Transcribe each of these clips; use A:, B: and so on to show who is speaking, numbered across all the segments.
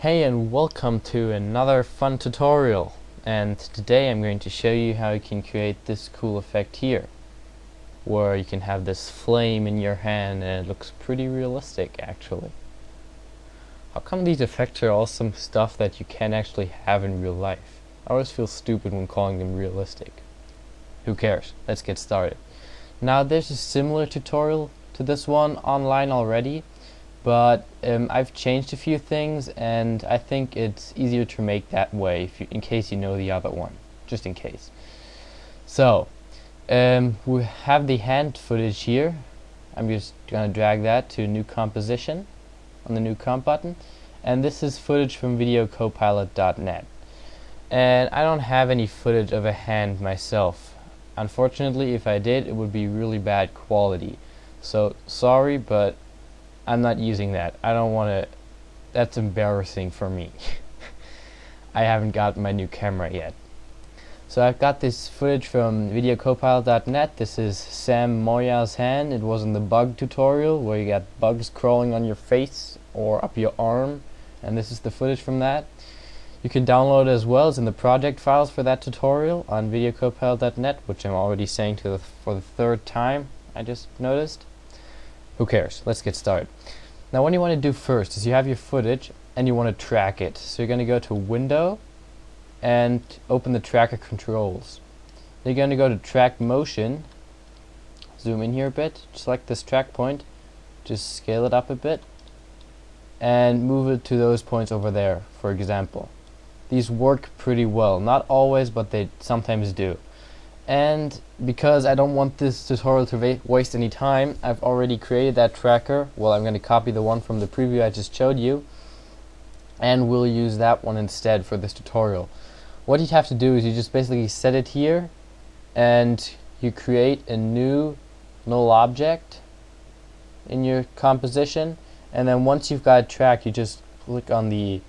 A: Hey and welcome to another fun tutorial, and today I'm going to show you how you can create this cool effect here where you can have this flame in your hand and it looks pretty realistic actually. How come these effects are all some stuff that you can't actually have in real life? I always feel stupid when calling them realistic. Who cares? Let's get started. Now there's a similar tutorial to this one online already, but I've changed a few things and I think it's easier to make that way in case you know the other one, just in case. So we have the hand footage here. I'm just gonna drag that to new composition on the new comp button, and this is footage from videocopilot.net, and I don't have any footage of a hand myself. Unfortunately, if I did, it would be really bad quality, so sorry, but I'm not using that. I don't want to. That's embarrassing for me. I haven't got my new camera yet. So I've got this footage from videocopilot.net. This is Sam Moya's hand. It was in the bug tutorial where you got bugs crawling on your face or up your arm, and this is the footage from that. You can download it as well as in the project files for that tutorial on videocopilot.net, which I'm already saying for the third time, I just noticed. Who cares? Let's get started. Now what you want to do first is you have your footage and you want to track it. So you're going to go to Window and open the tracker controls. Then you're going to go to Track Motion, zoom in here a bit, select this track point, just scale it up a bit and move it to those points over there, for example. These work pretty well. Not always, but they sometimes do. And because I don't want this tutorial to waste any time, I've already created that tracker. Well, I'm going to copy the one from the preview I just showed you, and we'll use that one instead for this tutorial. What you have to do is you just basically set it here, and you create a new null object in your composition, and then once you've got it tracked, you just click on the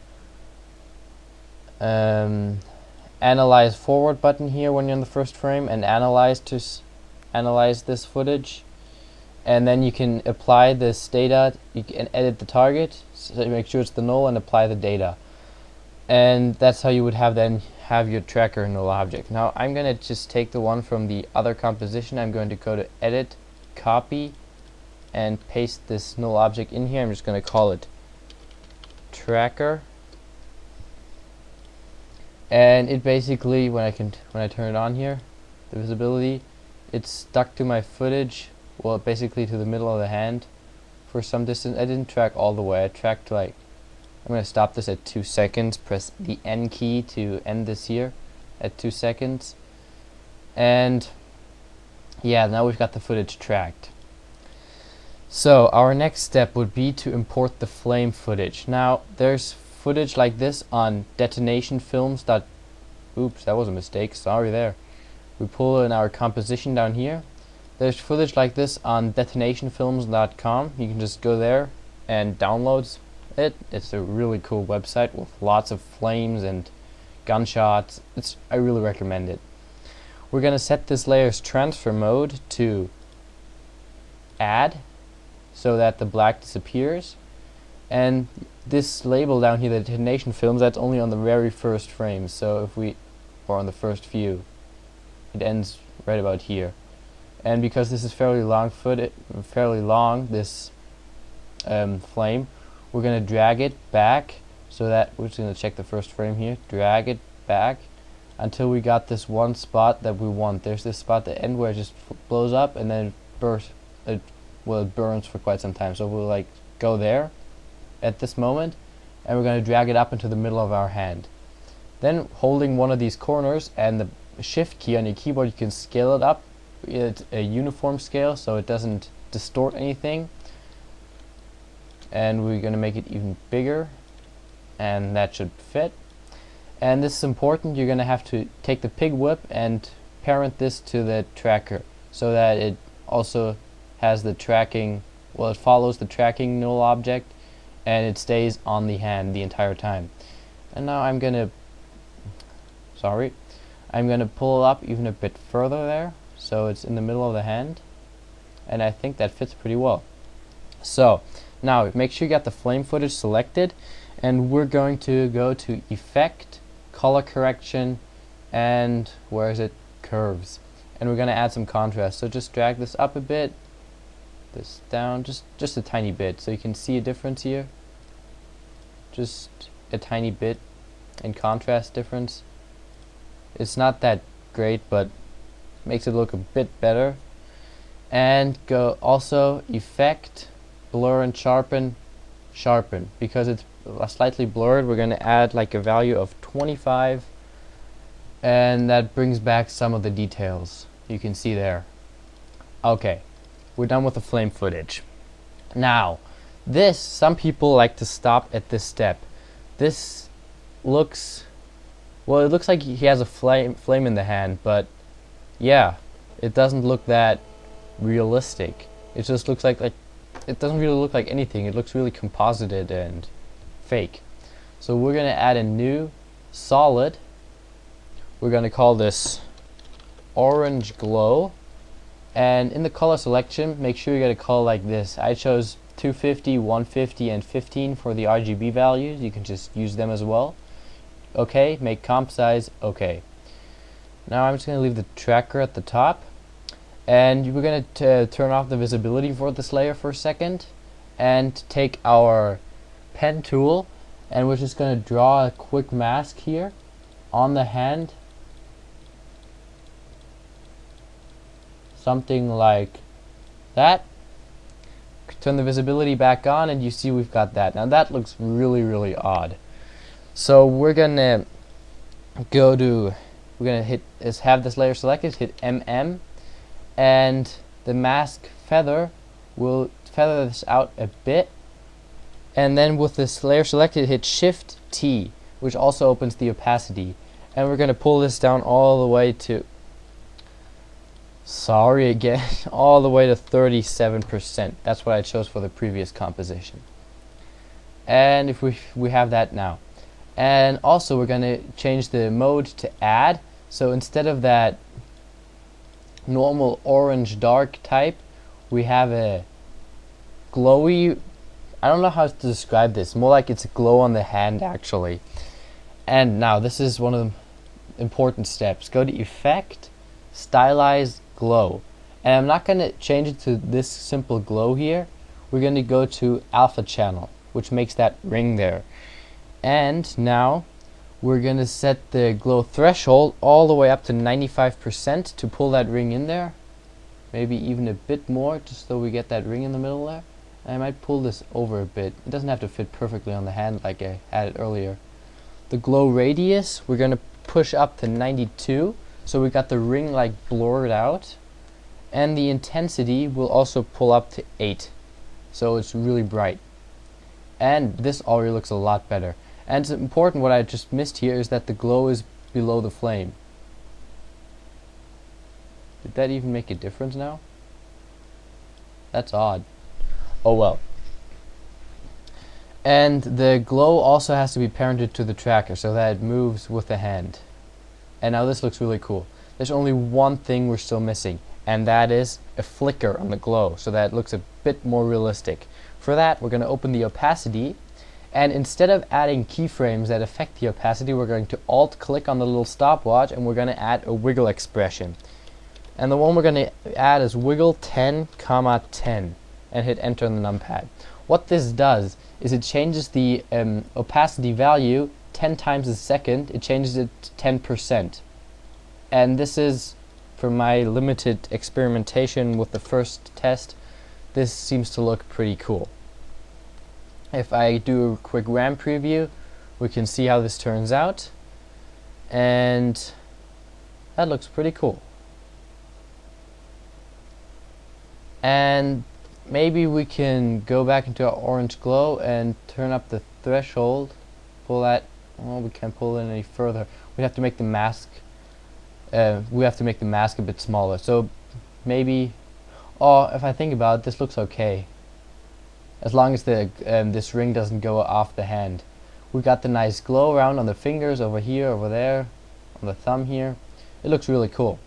A: Analyze Forward button here when you're in the first frame and analyze this footage, and then you can apply this data. You can edit the target, so make sure it's the null, and apply the data, and that's how you would have your tracker null object. Now I'm gonna just take the one from the other composition. I'm going to go to Edit, Copy, and paste this null object in here. I'm just going to call it Tracker. And it basically, when I turn it on here, the visibility, it's stuck to my footage, well, basically to the middle of the hand for some distance. I didn't track all the way. I tracked I'm going to stop this at 2 seconds, press the N key to end this here at 2 seconds. And yeah, now we've got the footage tracked. So our next step would be to import the flame footage. Now there's footage like this on detonation films. Oops, that was a mistake, sorry there. We pull in our composition down here. There's footage like this on detonationfilms.com. You can just go there and download it. It's a really cool website with lots of flames and gunshots. I really recommend it. We're going to set this layer's transfer mode to add so that the black disappears, and this label down here, the detonation films, that's only on the very first frame. So or on the first view, it ends right about here. And because this is fairly long, this flame, we're going to drag it back so that we're just going to check the first frame here. Drag it back until we got this one spot that we want. There's this spot at the end where it just blows up and then it burns for quite some time. So we'll go there at this moment, and we're going to drag it up into the middle of our hand. Then holding one of these corners and the shift key on your keyboard, you can scale it up. It's a uniform scale so it doesn't distort anything, and we're going to make it even bigger, and that should fit. And this is important. You're going to have to take the pig whip and parent this to the tracker so that it also has the tracking, well, it follows the tracking null object and it stays on the hand the entire time. And now I'm gonna pull it up even a bit further there so it's in the middle of the hand, and I think that fits pretty well. So Now make sure you got the flame footage selected, and we're going to go to Effect, Color Correction, and where is it? Curves. And we're going to add some contrast. So just drag this up a bit, this down, just a tiny bit, so you can see a difference here. Just a tiny bit in contrast difference. It's not that great, but makes it look a bit better. And go also Effect, Blur and Sharpen, Sharpen. Because it's slightly blurred, we're going to add like a value of 25, and that brings back some of the details you can see there. Okay, we're done with the flame footage. Now, this, some people like to stop at this step. This looks, well, it looks like he has a flame in the hand, but yeah, it doesn't look that realistic. It just looks like it doesn't really look like anything. It looks really composited and fake. So we're going to add a new solid. We're going to call this Orange Glow, and in the color selection make sure you get a color like this. I chose 250, 150, and 15 for the RGB values. You can just use them as well. Okay, make comp size okay. Now I'm just going to leave the tracker at the top, and we're going to turn off the visibility for this layer for a second, and take our pen tool, and we're just going to draw a quick mask here on the hand, something like that. Turn the visibility back on, and you see we've got that. Now that looks really, really odd. So we're gonna go to, we're gonna hit, have this layer selected, hit MM, and the mask feather will feather this out a bit, and then with this layer selected, hit Shift T, which also opens the opacity, and we're gonna pull this down all the way to, sorry again, all the way to 37%. That's what I chose for the previous composition. And if we have that now. And also we're going to change the mode to add. So instead of that normal orange dark type, we have a glowy, I don't know how to describe this, more like it's a glow on the hand actually. And now this is one of the important steps. Go to Effect, Stylize Glow, and I'm not going to change it to this simple glow here. We're going to go to Alpha Channel, which makes that ring there, and now we're going to set the glow threshold all the way up to 95% to pull that ring in there, maybe even a bit more, just so we get that ring in the middle there. I might pull this over a bit. It doesn't have to fit perfectly on the hand like I had it earlier. The glow radius we're going to push up to 92. So we got the ring like blurred out, and the intensity will also pull up to 8, so it's really bright. And this already looks a lot better. And it's important, what I just missed here is that the glow is below the flame. Did that even make a difference now? That's odd. Oh well. And the glow also has to be parented to the tracker so that it moves with the hand. And now this looks really cool. There's only one thing we're still missing, and that is a flicker on the glow, so that it looks a bit more realistic. For that, we're going to open the opacity, and instead of adding keyframes that affect the opacity, we're going to Alt-click on the little stopwatch, and we're going to add a wiggle expression. And the one we're going to add is wiggle 10, 10, and hit enter on the numpad. What this does is it changes the opacity value 10 times a second. It changes it to 10%. And this is, for my limited experimentation with the first test, this seems to look pretty cool. If I do a quick RAM preview, we can see how this turns out, and that looks pretty cool. And maybe we can go back into our orange glow and turn up the threshold, pull that, well, we can't pull it any further. We have to make the mask a bit smaller. So maybe, oh, if I think about it, this looks okay. As long as the this ring doesn't go off the hand. We got the nice glow around on the fingers, over here, over there, on the thumb here. It looks really cool.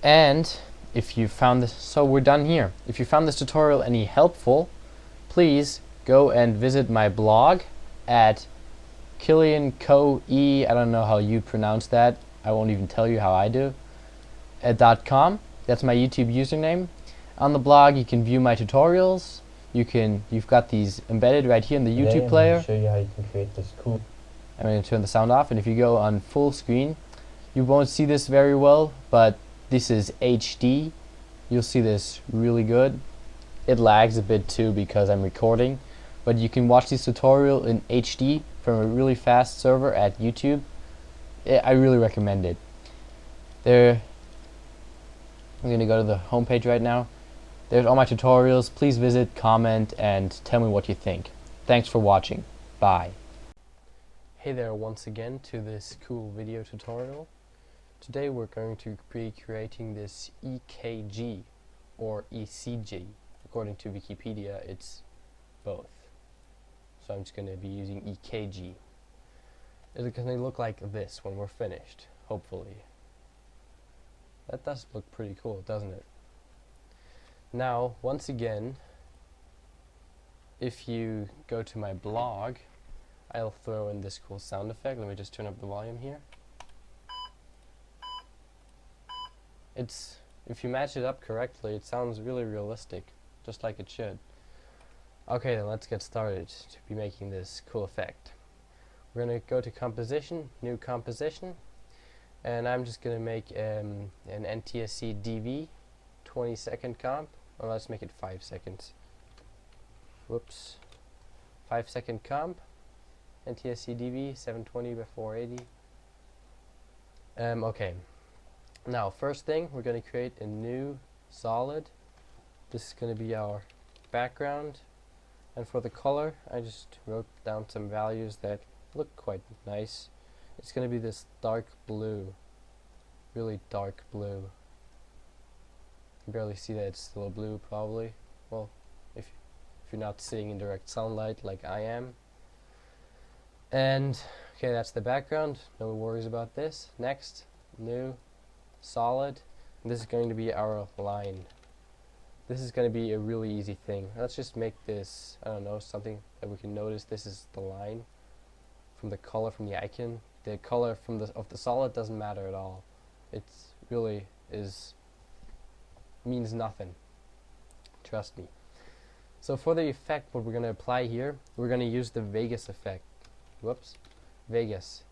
A: And if you found this, so we're done here. If you found this tutorial any helpful, please go and visit my blog at KillianCoe, I don't know how you pronounce that, I won't even tell you how I do, .com. That's my YouTube username. On the blog you can view my tutorials. You've got these embedded right here in the YouTube player.
B: I'm going to show you how you can create this cool.
A: I'm going to turn the sound off, and if you go on full screen, you won't see this very well, but this is HD. You'll see this really good. It lags a bit too because I'm recording, but you can watch this tutorial in HD from a really fast server at YouTube. I really recommend it. I'm going to go to the home page right now. There's all my tutorials. Please visit, comment, and tell me what you think. Thanks for watching. Bye. Hey there once again to this cool video tutorial. Today we're going to be creating this EKG or ECG. According to Wikipedia, it's both. So I'm just going to be using EKG. It's going to look like this when we're finished, hopefully. That does look pretty cool, doesn't it? Now, once again, if you go to my blog, I'll throw in this cool sound effect. Let me just turn up the volume here. If you match it up correctly, it sounds really realistic, just like it should. Okay, then let's get started to be making this cool effect. We're going to go to composition, new composition, and I'm just going to make an NTSC DV 20-second comp, or let's make it 5 seconds. Whoops. 5-second comp, NTSC DV 720 by 480. Okay. Now, first thing, we're going to create a new solid. This is going to be our background, and for the color, I just wrote down some values that look quite nice. It's going to be this dark blue, really dark blue. You can barely see that it's still a blue, probably. Well, if you're not sitting in direct sunlight like I am. And okay, that's the background. No worries about this. Next, new solid. And this is going to be our line. This is going to be a really easy thing. Let's just make this, I don't know, something that we can notice. This is the line from the color from the icon. The color from of the solid doesn't matter at all. It really means nothing. Trust me. So for the effect, what we're going to apply here, we're going to use the Vegas effect. Whoops. Vegas.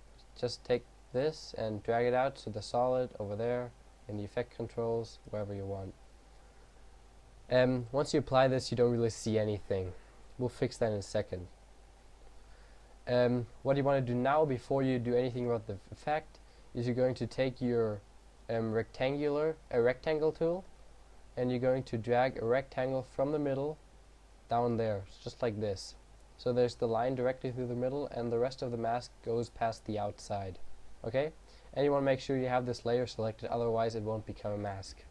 A: Just take this and drag it out to the solid over there in the effect controls, wherever you want. Once you apply this, you don't really see anything. We'll fix that in a second. What you want to do now, before you do anything about the effect, is you're going to take your rectangle tool, and you're going to drag a rectangle from the middle down there, just like this. So there's the line directly through the middle, and the rest of the mask goes past the outside. Okay? And you want to make sure you have this layer selected, otherwise it won't become a mask.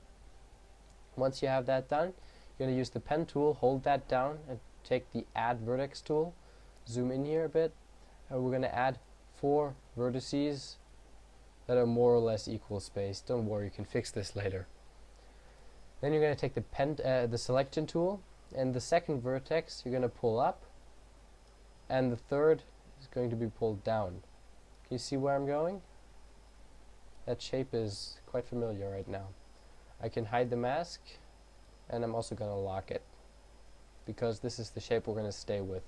A: Once you have that done, you're going to use the pen tool, hold that down, and take the add vertex tool, zoom in here a bit, and we're going to add 4 vertices that are more or less equal spaced. Don't worry, you can fix this later. Then you're going to take the selection tool, and the second vertex you're going to pull up, and the third is going to be pulled down. Can you see where I'm going? That shape is quite familiar right now. I can hide the mask, and I'm also going to lock it, because this is the shape we're going to stay with.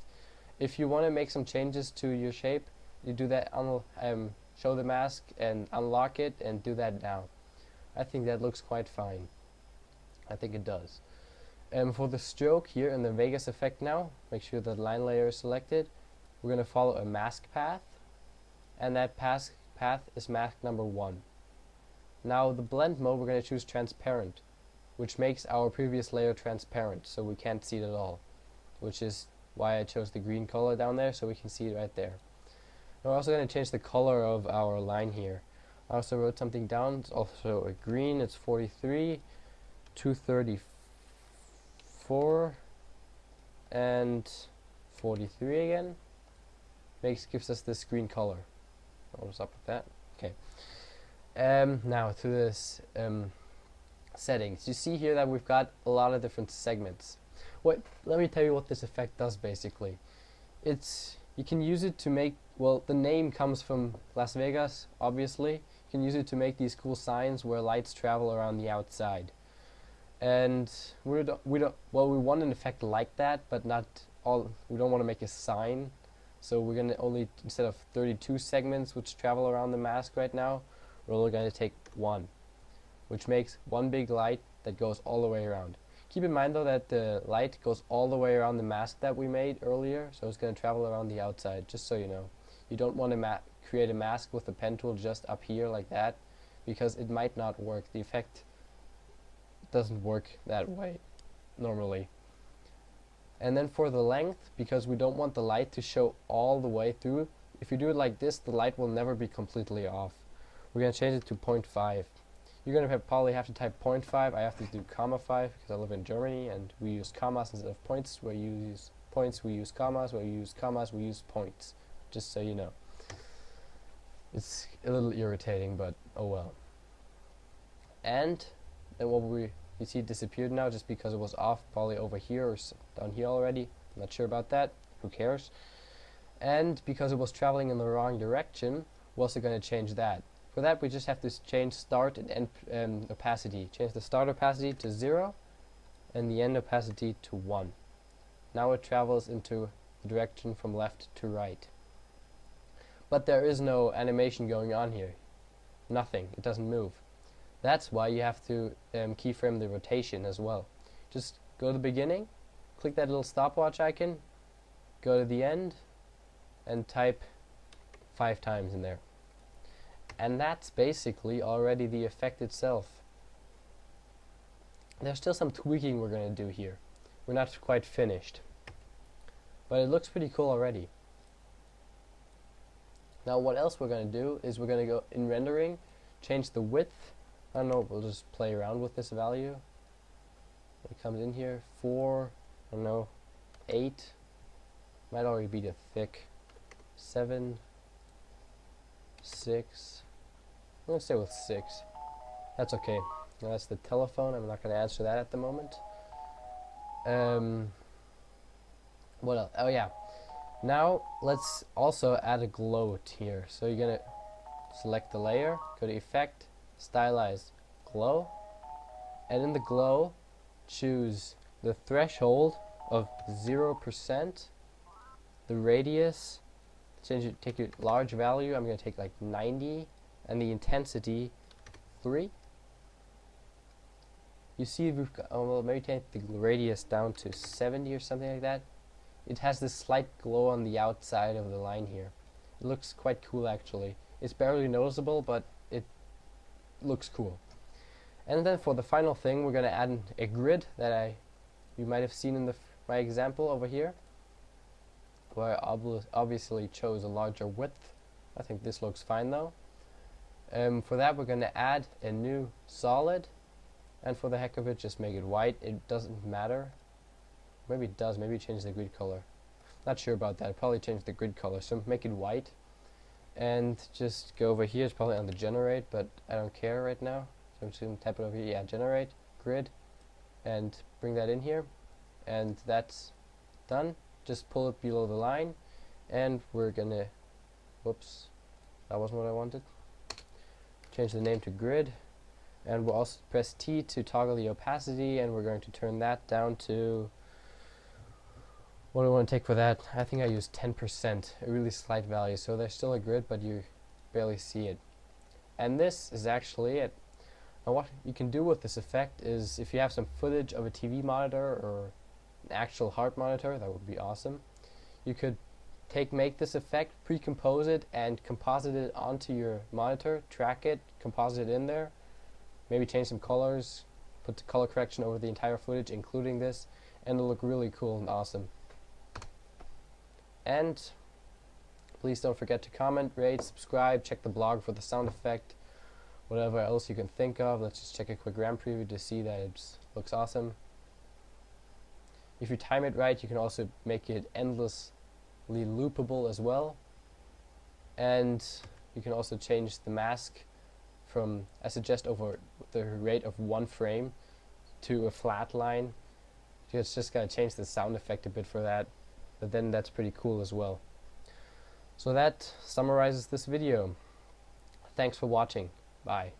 A: If you want to make some changes to your shape, you do that, show the mask and unlock it, and do that now. I think that looks quite fine. I think it does. For the stroke here in the Vegas effect now, make sure the line layer is selected. We're going to follow a mask path, and that path is mask number 1. Now the blend mode, we're going to choose transparent, which makes our previous layer transparent, so we can't see it at all, which is why I chose the green color down there, so we can see it right there. And we're also going to change the color of our line here. I also wrote something down. It's also a green. It's 43, 234, and 43 again. Gives us this green color. What's up with that? Okay. Now to this settings. You see here that we've got a lot of different segments. let me tell you what this effect does basically. You can use it to make, well, the name comes from Las Vegas, obviously. You can use it to make these cool signs where lights travel around the outside. And we want an effect like that, but not all. We don't want to make a sign, so we're gonna only, instead of 32 segments which travel around the mask right now, we're only gonna take one, which makes one big light that goes all the way around. Keep in mind though that the light goes all the way around the mask that we made earlier, so it's going to travel around the outside, just so you know. You don't want to create a mask with the pen tool just up here like that, because it might not work. The effect doesn't work that way normally. And then for the length, because we don't want the light to show all the way through, if you do it like this, the light will never be completely off. We're going to change it to 0.5. You're going to probably have to type 0.5. I have to do comma 5 because I live in Germany and we use commas instead of points. Where you use points, we use commas. Where you use commas, we use points. Just so you know. It's a little irritating, but oh well. And then you see it disappeared now just because it was off, probably over here or down here already. I'm not sure about that. Who cares? And because it was traveling in the wrong direction, we're also going to change that. For that, we just have to change start and end opacity. Change the start opacity to 0 and the end opacity to 1. Now it travels into the direction from left to right. But there is no animation going on here. Nothing. It doesn't move. That's why you have to keyframe the rotation as well. Just go to the beginning, click that little stopwatch icon, go to the end, and type 5 times in there. And that's basically already the effect itself. There's still some tweaking we're going to do here. We're not quite finished. But it looks pretty cool already. Now what else we're going to do is we're going to go in rendering, change the width. I don't know, we'll just play around with this value. It comes in here, 4, I don't know, 8. Might already be the thick. 7, 6. I'm going to stay with 6. That's okay. Now that's the telephone. I'm not going to answer that at the moment. What else? Oh yeah. Now let's also add a gloat here. So you're going to select the layer, go to Effect, Stylize, Glow. And in the glow, choose the threshold of 0%, the radius, take a large value. I'm going to take like 90. And the intensity 3. You see we've got, well, maybe take the radius down to 70 or something like that. It has this slight glow on the outside of the line here. It looks quite cool actually. It's barely noticeable, but it looks cool. And then for the final thing, we're going to add a grid that you might have seen in my example over here, where I obviously chose a larger width. I think this looks fine though. For that we're going to add a new solid, and for the heck of it just make it white. It doesn't matter. Maybe it does, maybe change the grid color. Not sure about that, probably change the grid color, so make it white. And just go over here, it's probably on the generate, but I don't care right now. So I'm just going to type it over here, yeah, generate, grid, and bring that in here. And that's done. Just pull it below the line, and we're going to, whoops, that wasn't what I wanted. Change the name to grid, and we'll also press T to toggle the opacity, and we're going to turn that down to, what do I want to take for that? I think I use 10%, a really slight value, so there's still a grid, but you barely see it. And this is actually it. Now what you can do with this effect is, if you have some footage of a TV monitor or an actual hard monitor, that would be awesome. You could make this effect, pre-compose it, and composite it onto your monitor, track it, composite it in there, maybe change some colors, put the color correction over the entire footage, including this, and it'll look really cool and awesome. And please don't forget to comment, rate, subscribe, check the blog for the sound effect, whatever else you can think of. Let's just check a quick RAM preview to see that it looks awesome. If you time it right, you can also make it endlessly loopable as well. And you can also change the mask I suggest over the rate of 1 frame to a flat line,
C: just gotta change the sound effect a bit for that, but then that's pretty cool as well. So that summarizes this video. Thanks for watching. Bye.